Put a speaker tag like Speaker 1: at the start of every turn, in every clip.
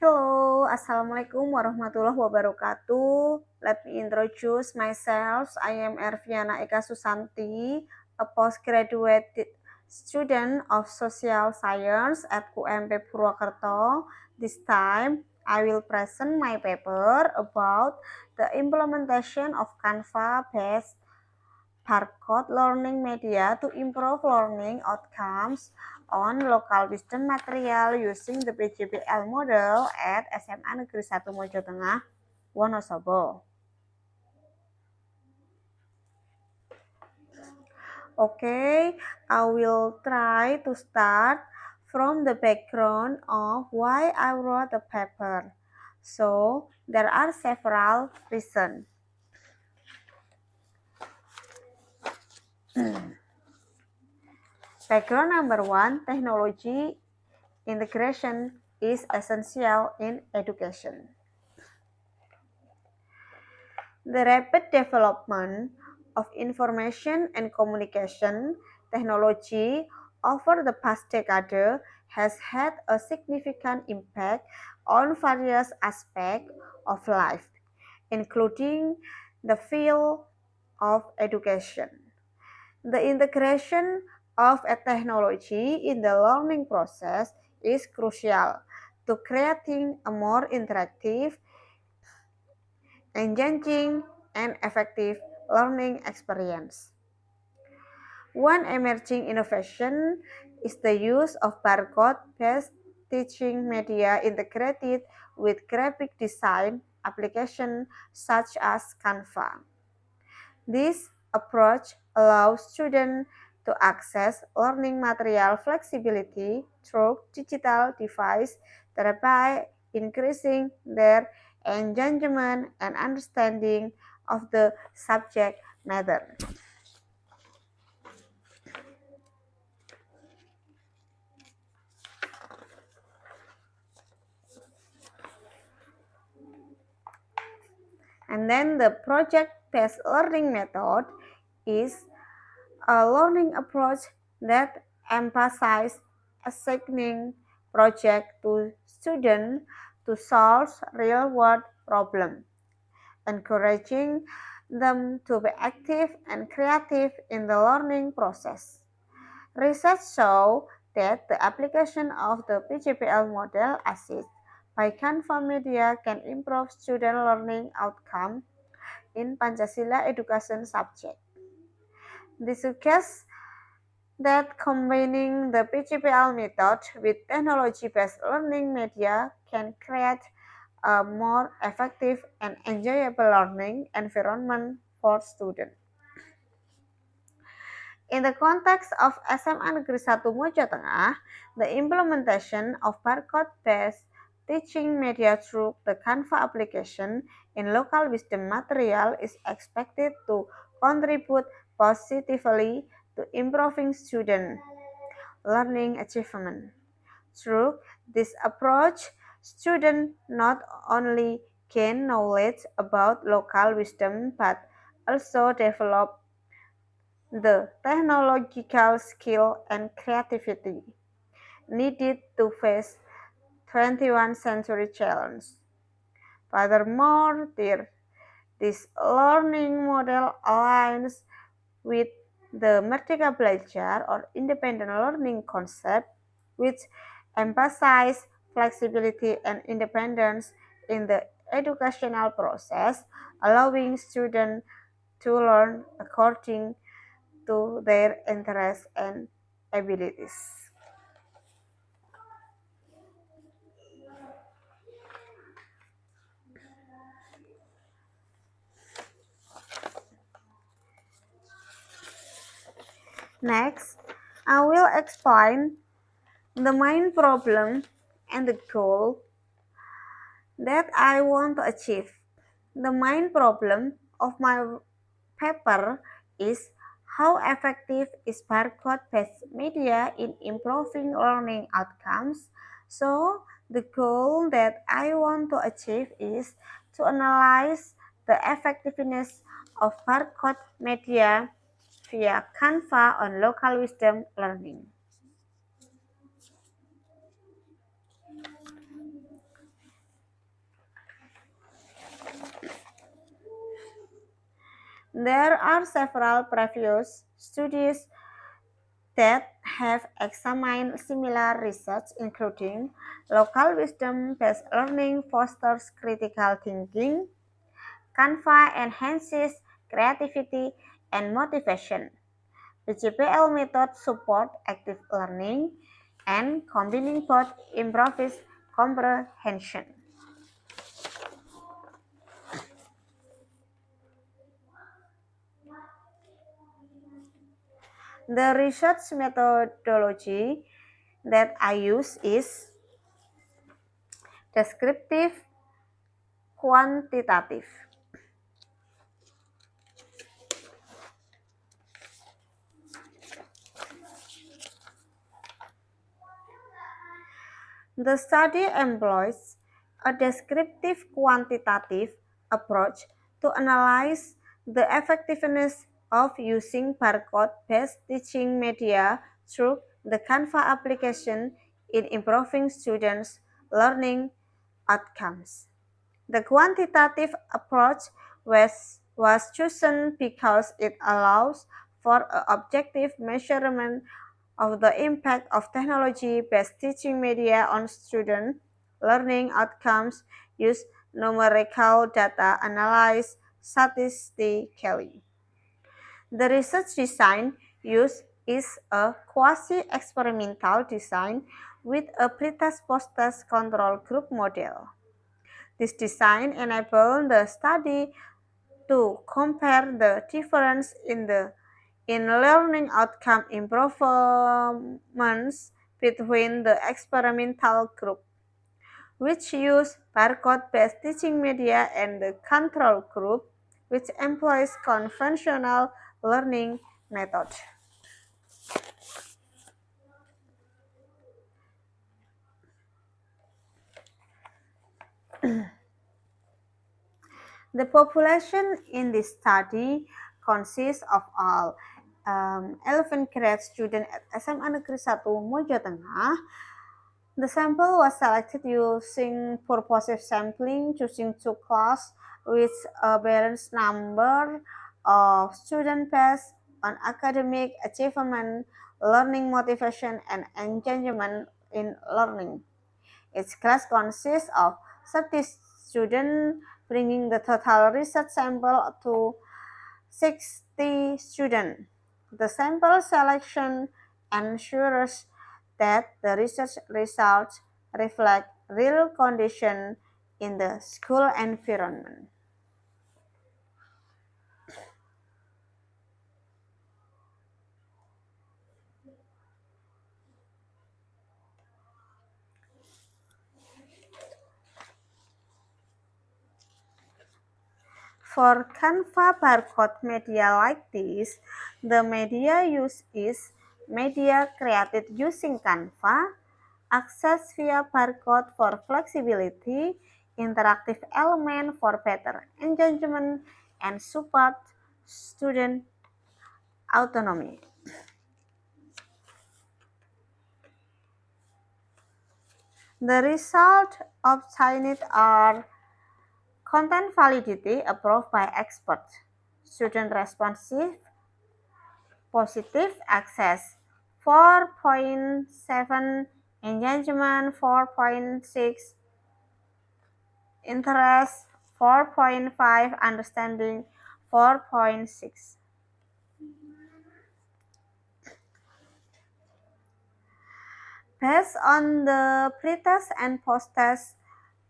Speaker 1: Hello, Assalamualaikum warahmatullahi wabarakatuh. Let me introduce myself. I am Erviana Eka Susanti, a postgraduate student of Social Science at UMP Purwakarta. This time, I will present my paper about the implementation of Canva-based barcode learning media to improve learning outcomes on local wisdom material using the PJBL model at SMA Negeri 1 Mojotengah, Wonosobo. Okay, I will try to start from the background of why I wrote the paper. So, there are several reasons. Background number one, technology integration is essential in education. The rapid development of information and communication technology over the past decade has had a significant impact on various aspects of life, including the field of education. The integration of a technology in the learning process is crucial to creating a more interactive, engaging, and effective learning experience. One emerging innovation is the use of barcode-based teaching media integrated with graphic design applications such as Canva. This approach allows students to access learning material flexibility through digital devices, thereby increasing their engagement and understanding of the subject matter. And then the project-based learning method is a learning approach that emphasizes assigning projects to students to solve real-world problems, encouraging them to be active and creative in the learning process. Research shows that the application of the PGPL model assist by Canva Media can improve student learning outcome in Pancasila education subject. This suggests that combining the PGPL method with technology-based learning media can create a more effective and enjoyable learning environment for students. In the context of SMA Negeri 1 Mojotengah, the implementation of barcode-based teaching media through the Canva application in local wisdom material is expected to contribute positively to improving student learning achievement. Through this approach, students not only gain knowledge about local wisdom but also develop the technological skill and creativity needed to face 21st century challenge. Furthermore, this learning model aligns with the Merdeka Belajar or independent learning concept, which emphasizes flexibility and independence in the educational process, allowing students to learn according to their interests and abilities. Next, I will explain the main problem and the goal that I want to achieve. The main problem of my paper is how effective is barcode-based media in improving learning outcomes. So, the goal that I want to achieve is to analyze the effectiveness of barcode media via Canva on local wisdom learning. There are several previous studies that have examined similar research, including local wisdom-based learning fosters critical thinking, Canva enhances creativity and motivation. The GPL method supports active learning and combining both improves comprehension. The research methodology that I use is descriptive quantitative. The study employs a descriptive quantitative approach to analyze the effectiveness of using barcode-based teaching media through the Canva application in improving students' learning outcomes. The quantitative approach was chosen because it allows for an objective measurement of the impact of technology-based teaching media on student learning outcomes, use numerical data analyzed statistically. The research design used is a quasi-experimental design with a pretest post-test control group model. This design enabled the study to compare the difference in learning outcome improvements between the experimental group, which used barcode-based teaching media, and the control group, which employs conventional learning methods. The population in this study consists of all 11 grade students at SMA Negeri 1 Mojo Tengah. The sample was selected using purposive sampling, choosing two classes with a balanced number of students based on academic achievement, learning motivation, and engagement in learning. Each class consists of 30 students, bringing the total research sample to 60 students. The sample selection ensures that the research results reflect real conditions in the school environment. For Canva barcode media like this, the media used is media created using Canva, access via barcode for flexibility, interactive element for better engagement, and support student autonomy. The results obtained are content validity approved by experts, student responsive, positive access 4.7, engagement 4.6, interest 4.5, understanding 4.6. Based on the pretest and post-test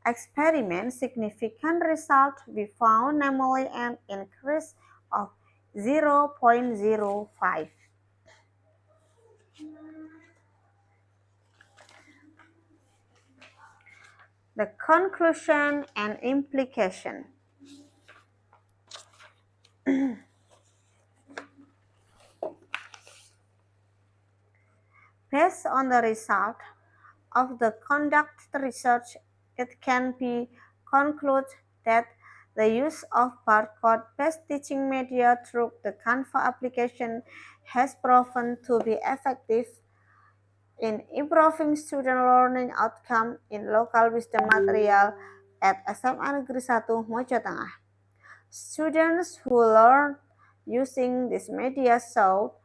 Speaker 1: experiment, significant results we found, namely an increase of 0.05. The conclusion and implication. Based on the result of the conducted research, it can be concluded that the use of barcode-based teaching media through the Canva application has proven to be effective in improving student learning outcome in local wisdom material at SMA Negeri 1 Mojo Tengah. Students who learn using this media showed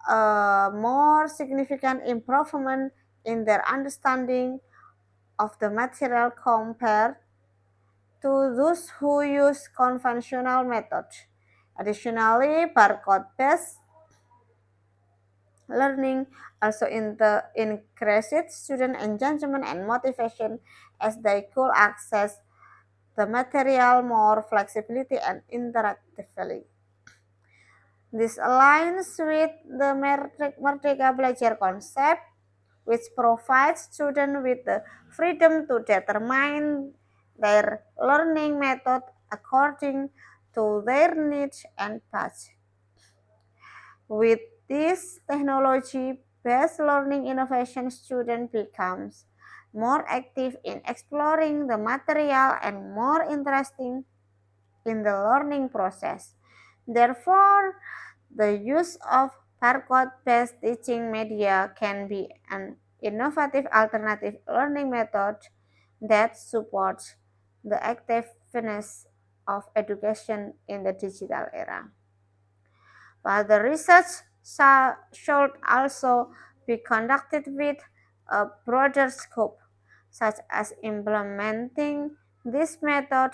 Speaker 1: a more significant improvement in their understanding of the material compared to those who use conventional methods. Additionally, barcode-based learning also increased student engagement and motivation as they could access the material more flexibility and interactively. This aligns with the Merdeka Belajar concept, which provides students with the freedom to determine their learning method according to their needs and pace. With this technology-based learning innovation, student becomes more active in exploring the material and more interesting in the learning process. Therefore, the use of barcode-based teaching media can be an innovative alternative learning method that supports the activeness of education in the digital era. But the research should also be conducted with a broader scope, such as implementing this method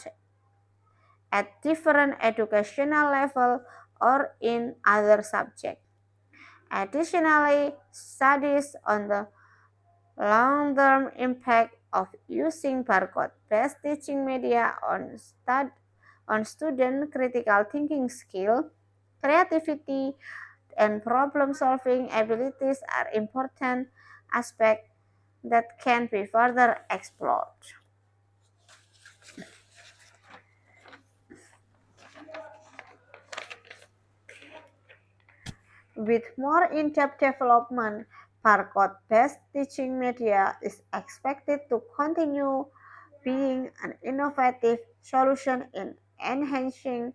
Speaker 1: at different educational levels or in other subjects. Additionally, studies on the long-term impact of using barcode-based teaching media on student critical thinking skill, creativity, and problem-solving abilities are important aspects that can be further explored. With more in-depth development, barcode-based teaching media is expected to continue being an innovative solution in enhancing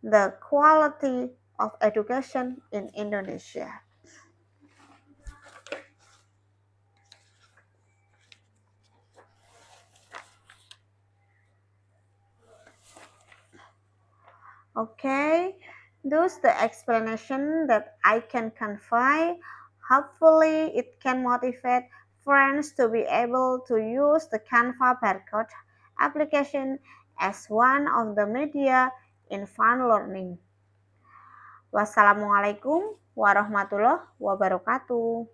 Speaker 1: the quality of education in Indonesia. Okay, thus the explanation that I can convey. Hopefully, it can motivate friends to be able to use the Canva barcode application as one of the media in fun learning. Wassalamualaikum warahmatullahi wabarakatuh.